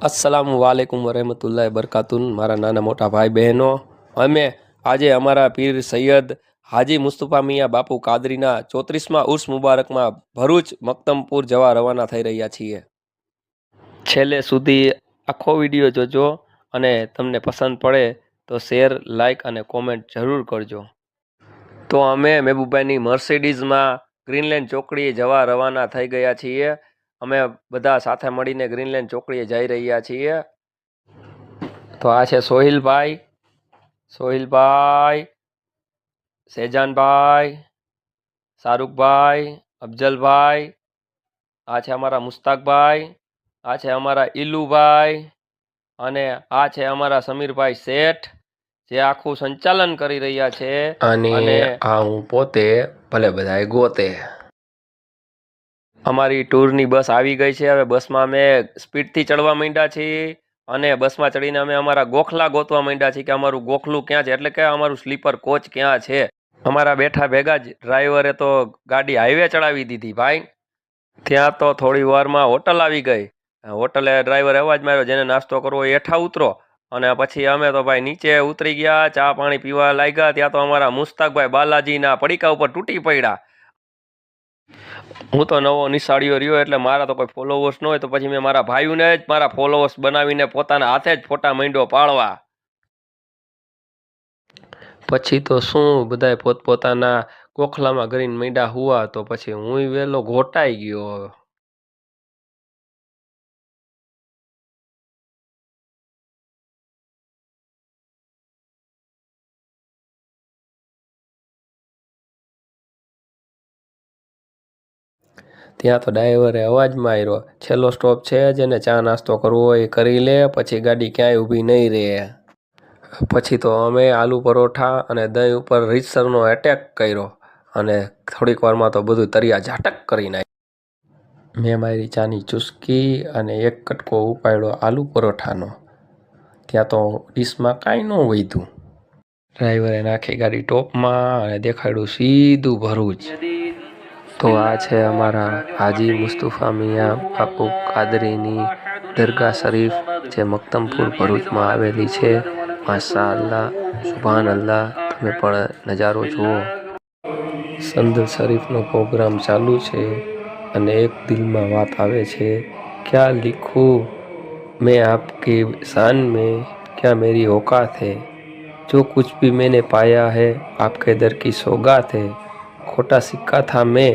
अस्सलाम वालेकुम वरहमतुल्लाहि बरकातुन। मारा नाना मोटा भाई बहनों, અમે આજે અમારા પીર સૈયદ હાજી મુસ્તફા મિયા બાપુ કાદરીના 34મા ઉર્સ મુબારકમાં ભરૂચ મક્તમપુર જવા રવાના થઈ રહ્યા છીએ। છેલ્લે સુધી આખો વિડીયો જોજો અને તમને પસંદ પડે તો શેર, લાઇક અને કોમેન્ટ જરૂર કરજો। તો અમે મહેબૂબાની મર્સિડીઝમાં ગ્રીનલેન્ડ ચોકડીએ જવા રવાના થઈ ગયા છીએ। અમે બધા સાથે મળીને ગ્રીનલેન્ડ ચોકડીએ જઈ રહ્યા છીએ। તો આ છે સોહિલભાઈ, શેજાનભાઈ, શાહરુખભાઈ, અફજલભાઈ, આ છે અમારા મુસ્તાકભાઈ, આ છે અમારા ઈલુભાઈ અને આ છે અમારા સમીરભાઈ શેઠ, જે આખું સંચાલન કરી રહ્યા છે। અને આ હું પોતે, ભલે બધાએ ગોતે। અમારી ટૂરની બસ આવી ગઈ છે। હવે બસમાં અમે સ્પીડથી ચડવા માંડ્યા છીએ અને બસમાં ચડીને અમે અમારા ગોખલા ગોતવા માંડ્યા છીએ કે અમારું ગોખલું ક્યાં છે, એટલે કે અમારું સ્લીપર કોચ ક્યાં છે। અમારા બેઠા ભેગા જ ડ્રાઈવરે તો ગાડી હાઈવે ચડાવી દીધી ભાઈ। ત્યાં તો થોડી વારમાં હોટલ આવી ગઈ। હોટલે ડ્રાઈવરે અવાજ માર્યો, જેને નાસ્તો કરવો એ હેઠા ઉતરો। અને પછી અમે તો ભાઈ નીચે ઉતરી ગયા, ચા પાણી પીવા લાગ્યા। ત્યાં તો અમારા મુસ્તાકભાઈ બાલાજીના પડીકા ઉપર તૂટી પડ્યા। હું તો નવો નિશાળીઓ રહ્યો એટલે મારા તો કોઈ ફોલોવર્સ ન હોય, તો પછી મેં મારા ભાઈઓને જ મારા ફોલોવર્સ બનાવીને પોતાના હાથે જ ફોટા માંડ્યો પાડવા। પછી તો શું, બધાએ પોતપોતાના ગોખલામાં કરીને માંડ્યા હુવા, તો પછી હું વહેલો ઘોટાઈ ગયો। ત્યાં તો ડ્રાઈવરે અવાજ માર્યો, છેલ્લો સ્ટોપ છે, જેને ચા નાસ્તો કરવો હોય એ કરી લે, પછી ગાડી ક્યાંય ઊભી નહીં રહે। પછી તો અમે આલુ પરોઠા અને દહીં ઉપર રીતસરનો એટેક કર્યો અને થોડીક વારમાં તો બધું તરિયા ઝાટક કરી નાખ્યું। મેં મારી ચાની ચુસ્કી અને એક કટકો ઉપાડ્યો આલુ પરોઠાનો। ત્યાં તો ડીશમાં કાંઈ ન વધ્યું। ડ્રાઈવરે નાખી ગાડી ટોપમાં અને દેખાડ્યું સીધું ભરૂચ। તો આ છે અમારા હાજી મુસ્તફા મિયા બાપુ કાદરીની દરગાહ શરીફ, જે મક્તમપુર ભરૂચમાં આવેલી છે। માશા અલ્લાહ, સુભાન અલ્લાહ, તમે પણ નજારો જુઓ। સંદ શરીફનો પ્રોગ્રામ ચાલુ છે અને એક દિલમાં વાત આવે છે, ક્યા लिखूं मैं आपकी शान में, क्या मेरी औकात है, जो कुछ भी मैंने पाया है आपके दर की सौगात है। खोटा सिक्का था मैं,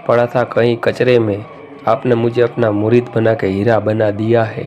पड़ा था कहीं कचरे में, आपने मुझे अपना मुरीद बना के हीरा बना दिया है।